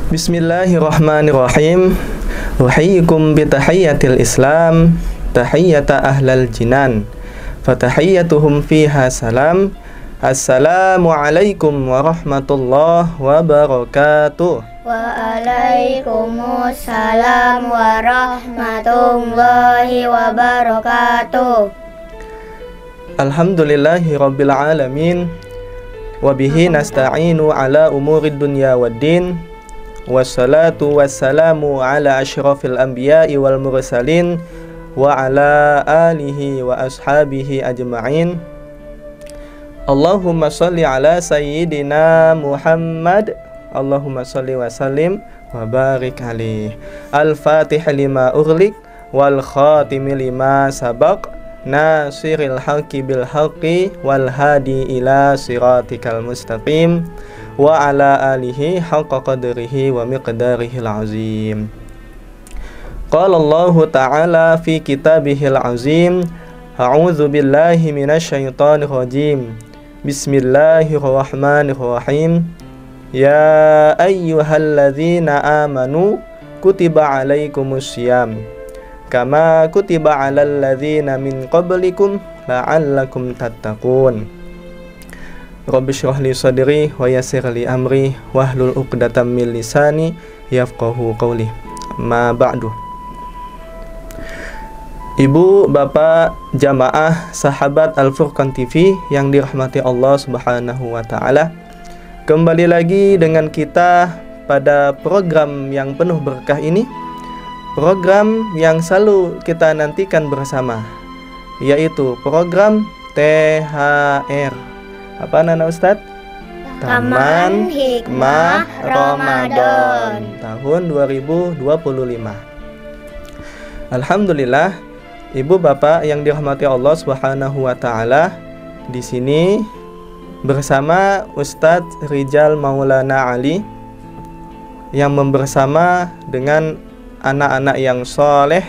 Bismillahirrahmanirrahim. Uhayyikum bitahiyyatil Islam, tahiyyata ahlal jinan. Fatahiyyatuhum fiha salam. Assalamualaikum warahmatullahi wabarakatuh. Waalaikumsalam warahmatullahi wabarakatuh. Alhamdulillahi rabbil alamin. Wabihi nasta'inu ala umurid dunya waddin. Wassalatu wassalamu ala asyrafil anbiya'i wal mursalin wa ala alihi wa ashabihi ajma'in. Allahumma salli ala sayyidina Muhammad. Allahumma salli wa sallim wa barik alaih. Al-Fatih lima ughliq wal khatimi lima sabaq. Nasiril haqqi bil haqqi wal hadi ila siratikal mustaqim. Wa ala alihi haqqa qadrihi wa miqdarihil azim. Qala Allah ta'ala fi kitabihil azim. A'udzu billahi minasyaitonir rajim. Bismillahirrahmanirrahim. Ya ayyuhalladzina amanu kutiba alaikumussyam kama kutiba alal ladzina min qablikum la'allakum tattaqun. Rabbi shrah li sadri wa yassir li amri wahlul 'uqdatam min lisani yafqahu qawli. Ma ba'du. Ibu, bapak, jamaah, sahabat Al-Furqan TV yang dirahmati Allah Subhanahu wa taala. Kembali lagi dengan kita pada program yang penuh berkah ini. Program yang selalu kita nantikan bersama, yaitu program THR. Apa nama Ustadz? Taman Hikmah Ramadan tahun 2025. Alhamdulillah, Ibu bapak yang dirahmati Allah Subhanahu wa taala, di sini bersama Ustadz Rijal Maulana Ali yang bersama dengan anak-anak yang soleh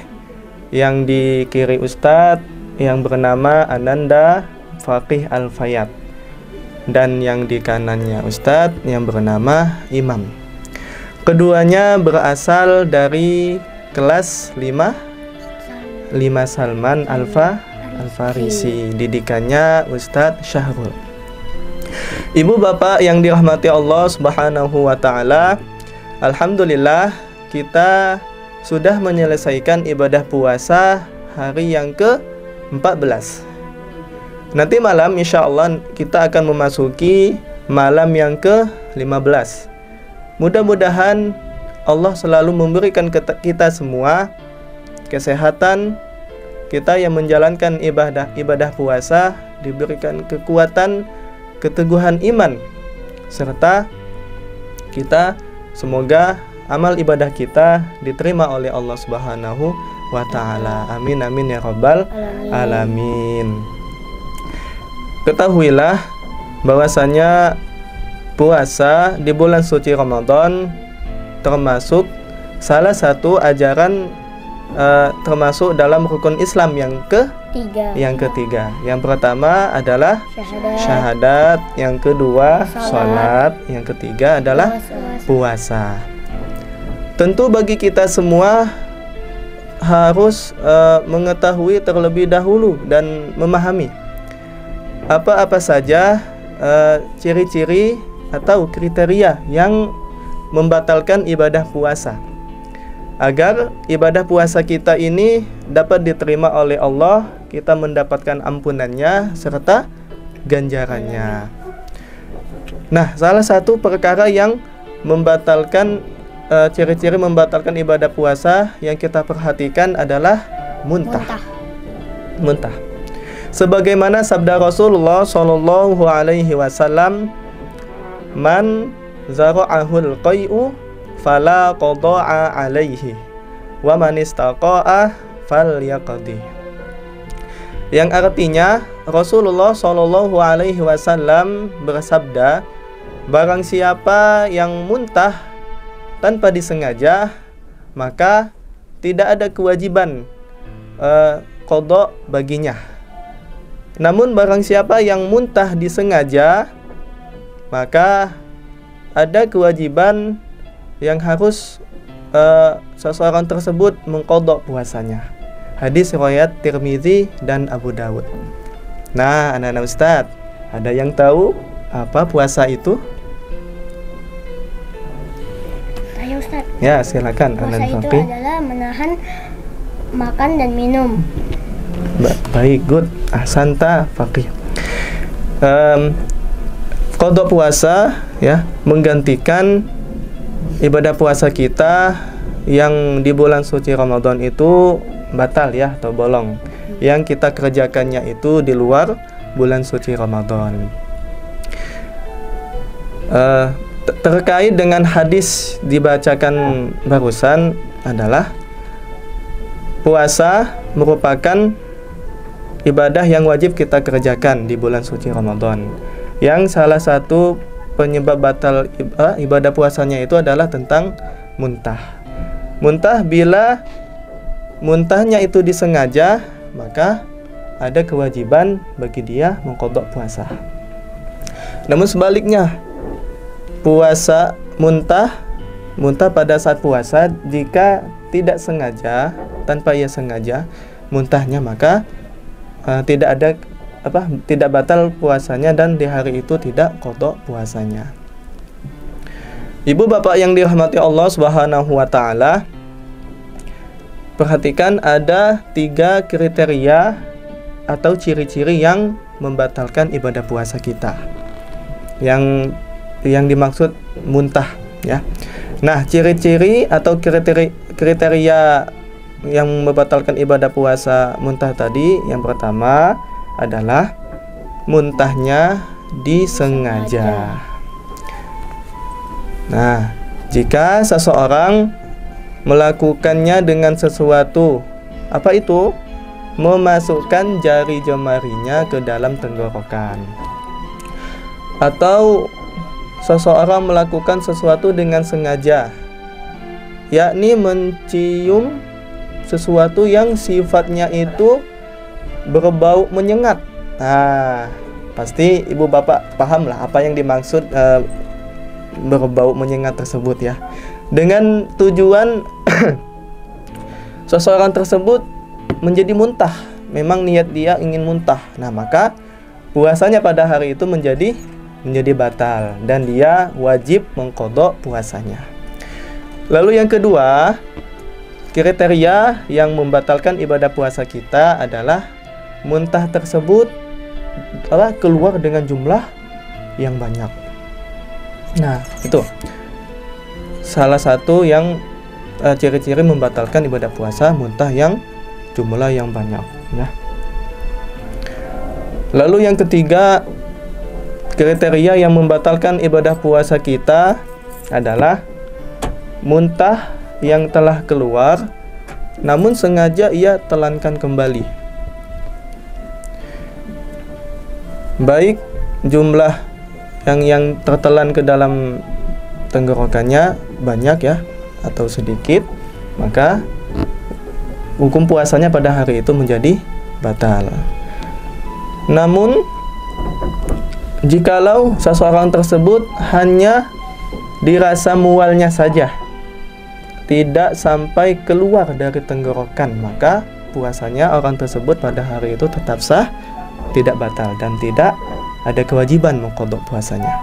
yang dikiri Ustadz yang bernama Ananda Faqih Al-Fayat, dan yang di kanannya Ustadz yang bernama Imam. Keduanya berasal dari kelas 5 Salman Al-Farisi, didikannya Ustadz Syahrul. Ibu bapak yang dirahmati Allah Subhanahu wa taala, alhamdulillah kita sudah menyelesaikan ibadah puasa hari yang ke-14. Nanti malam insya Allah kita akan memasuki malam yang ke-15. Mudah-mudahan Allah selalu memberikan kita semua kesehatan, kita yang menjalankan ibadah puasa diberikan kekuatan, keteguhan iman, serta kita semoga amal ibadah kita diterima oleh Allah Subhanahu wa taala. Amin amin ya rabbal alamin. Ketahuilah bahwasanya puasa di bulan suci Ramadan termasuk salah satu ajaran termasuk dalam rukun Islam yang ketiga. Yang pertama adalah syahadat, yang kedua salat, yang ketiga adalah puasa. Tentu bagi kita semua harus mengetahui terlebih dahulu dan memahami apa-apa saja ciri-ciri atau kriteria yang membatalkan ibadah puasa, agar ibadah puasa kita ini dapat diterima oleh Allah, kita mendapatkan ampunannya serta ganjarannya. Nah, salah satu perkara yang membatalkan ciri-ciri membatalkan ibadah puasa yang kita perhatikan adalah muntah. Sebagaimana sabda Rasulullah sallallahu alaihi wasallam, "Man zara'ahul qai'u fala qada'a alaihi wa man istaqa'a falyaqdi." Yang artinya Rasulullah sallallahu alaihi wasallam bersabda, barang siapa yang muntah tanpa disengaja, maka tidak ada kewajiban qada baginya. Namun barang siapa yang muntah disengaja, maka ada kewajiban yang harus seseorang tersebut mengqadha puasanya. Hadis riwayat Tirmizi dan Abu Dawud. Nah, anak-anak Ustadz, ada yang tahu apa puasa itu? Ayo Ustaz. Ya, silakan. Puasa Anak itu Fafi. adalah menahan makan dan minum. Baik, good. Ahsanta Faqih. Qadha puasa ya menggantikan ibadah puasa kita yang di bulan suci Ramadan itu batal ya atau bolong. Yang kita kerjakannya itu di luar bulan suci Ramadan. Terkait dengan hadis dibacakan barusan adalah puasa merupakan ibadah yang wajib kita kerjakan di bulan suci Ramadan. Yang salah satu penyebab batal ibadah puasanya itu adalah tentang muntah. Muntah, bila muntahnya itu disengaja, maka ada kewajiban bagi dia mengqadha puasa. Namun sebaliknya, puasa muntah pada saat puasa, jika tidak sengaja, tanpa ia sengaja muntahnya, maka tidak batal puasanya dan di hari itu tidak qadha puasanya. Ibu bapak yang dirahmati Allah Subhanahu wa taala, perhatikan ada 3 kriteria atau ciri-ciri yang membatalkan ibadah puasa kita. Yang dimaksud muntah ya. Nah, ciri-ciri atau kriteria yang membatalkan ibadah puasa muntah tadi, yang pertama adalah muntahnya disengaja. Nah, jika seseorang melakukannya dengan sesuatu, apa itu? Memasukkan jari jemarinya ke dalam tenggorokan, atau seseorang melakukan sesuatu dengan sengaja, yakni mencium sesuatu yang sifatnya itu berbau menyengat. Nah, pasti ibu bapak paham lah apa yang dimaksud berbau menyengat tersebut ya. Dengan tujuan seseorang tersebut menjadi muntah, memang niat dia ingin muntah. Nah, maka puasanya pada hari itu menjadi batal dan dia wajib mengqadha puasanya. Lalu yang kedua, kriteria yang membatalkan ibadah puasa kita adalah muntah tersebut keluar dengan jumlah yang banyak. Nah, itu salah satu yang ciri-ciri membatalkan ibadah puasa, muntah yang jumlah yang banyak ya. Lalu yang ketiga, kriteria yang membatalkan ibadah puasa kita adalah muntah yang telah keluar namun sengaja ia telankan kembali. Baik jumlah yang tertelan ke dalam tenggorokannya banyak ya atau sedikit, maka hukum puasanya pada hari itu menjadi batal. Namun jikalau seseorang tersebut hanya dirasa mualnya saja, tidak sampai keluar dari tenggorokan, maka puasanya orang tersebut pada hari itu tetap sah, tidak batal dan tidak ada kewajiban mengqadha puasanya.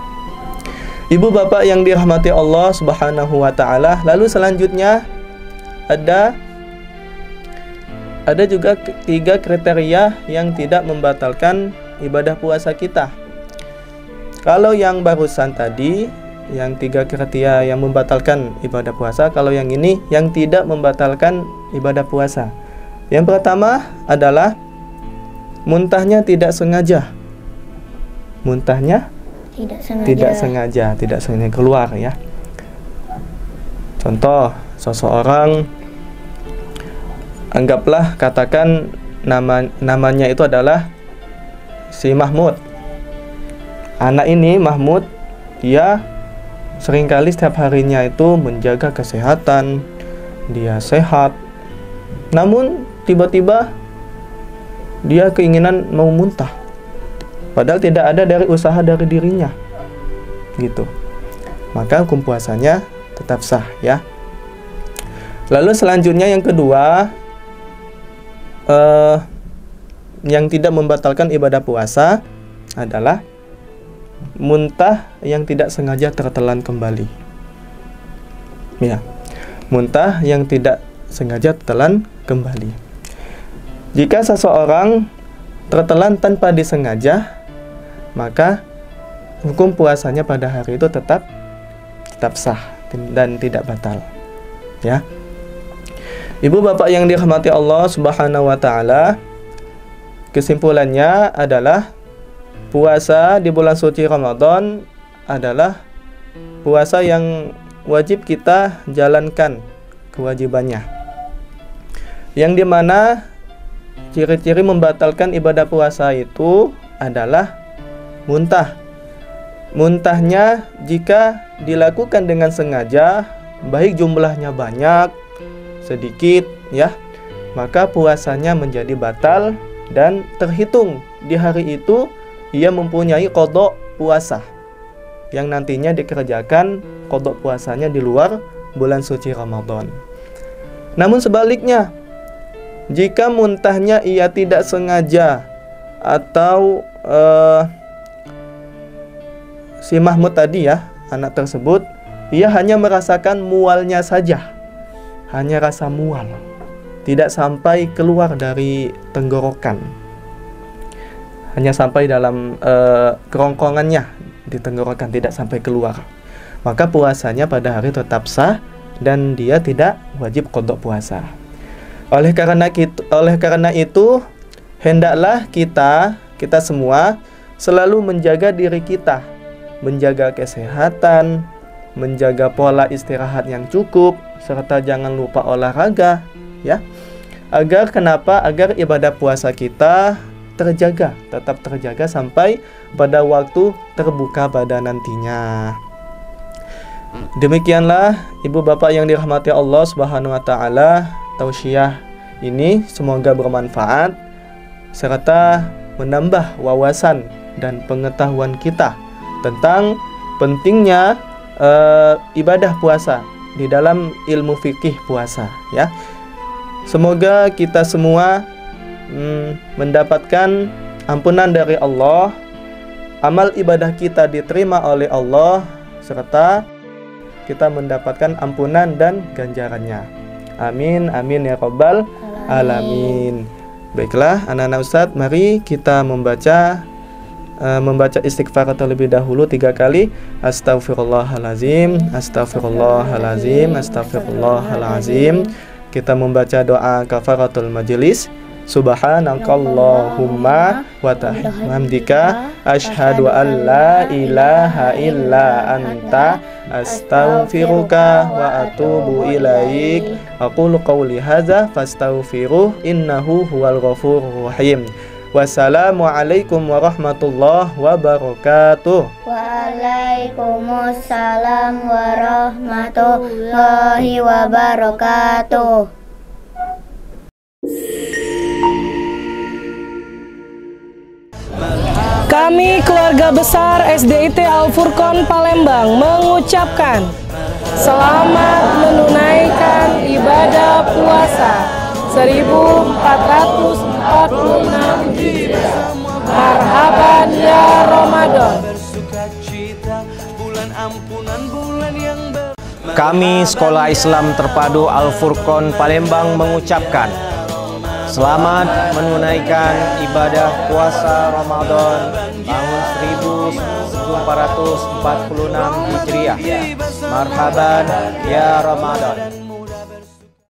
Ibu bapak yang dirahmati Allah Subhanahu wa taala, lalu selanjutnya ada juga 3 kriteria yang tidak membatalkan ibadah puasa kita. Kalau yang barusan tadi, yang 3 kriteria yang membatalkan ibadah puasa, kalau yang ini yang tidak membatalkan ibadah puasa. Yang pertama adalah muntahnya tidak sengaja. Muntahnya tidak sengaja keluar ya. Contoh, seseorang anggaplah katakan namanya itu adalah si Mahmud. Anak ini Mahmud, dia seringkali setiap harinya itu menjaga kesehatan, dia sehat. Namun tiba-tiba dia keinginan mau muntah, padahal tidak ada dari usaha dari dirinya gitu. Maka hukum puasanya tetap sah ya. Lalu selanjutnya yang kedua, yang tidak membatalkan ibadah puasa adalah muntah yang tidak sengaja tertelan kembali. Ya, muntah yang tidak sengaja tertelan kembali. Jika seseorang tertelan tanpa disengaja, maka hukum puasanya pada hari itu tetap sah dan tidak batal. Ya. Ibu bapak yang dirahmati Allah Subhanahu wa taala, kesimpulannya adalah puasa di bulan suci Ramadan adalah puasa yang wajib kita jalankan kewajibannya. Yang dimana ciri-ciri membatalkan ibadah puasa itu adalah muntah. Muntahnya jika dilakukan dengan sengaja, baik jumlahnya banyak, sedikit ya, maka puasanya menjadi batal dan terhitung di hari itu ia mempunyai qadha puasa yang nantinya dikerjakan qadha puasanya di luar bulan suci Ramadan. Namun sebaliknya, jika muntahnya ia tidak sengaja atau si Mahmud tadi ya, anak tersebut, ia hanya merasakan mualnya saja, hanya rasa mual, tidak sampai keluar dari tenggorokan, hanya sampai dalam kerongkongannya di tenggorokan, tidak sampai keluar, maka puasanya pada hari tetap sah dan dia tidak wajib qadha puasa. Oleh karena itu hendaklah kita semua selalu menjaga diri kita, menjaga kesehatan, menjaga pola istirahat yang cukup, serta jangan lupa olahraga ya. Agar ibadah puasa kita tetap terjaga sampai pada waktu terbuka pada nantinya. Demikianlah ibu bapak yang dirahmati Allah Subhanahu wa taala, tausiah ini semoga bermanfaat serta menambah wawasan dan pengetahuan kita tentang pentingnya ibadah puasa di dalam ilmu fikih puasa ya. Semoga kita semua mendapatkan ampunan dari Allah, amal ibadah kita diterima oleh Allah, serta kita mendapatkan ampunan dan ganjarannya. Amin amin ya rabbal alamin. Baiklah anak-anak Ustadz, mari kita membaca istighfar terlebih dahulu 3 kali. Astaghfirullahalazim, astaghfirullahalazim, astaghfirullahalazim. Kita membaca doa kafaratul majelis. Subhanakallahumma wa bihamdika asyhadu an la ilaha illa anta astaghfiruka wa atubu ilaik. Aqulu qawli hadza fastaghfiruh innahu huwal ghafurur rahim. Wassalamualaikum warahmatullahi wabarakatuh. Waalaikumsalam warahmatullahi wabarakatuh. Kami keluarga besar SDIT Al-Furqon Palembang mengucapkan selamat menunaikan ibadah puasa 1446 Hijriah. Marhaban ya Ramadan. Kami Sekolah Islam Terpadu Al-Furqon Palembang mengucapkan selamat menunaikan ibadah puasa Ramadan tahun 1446 Hijriah. Marhaban ya Ramadan.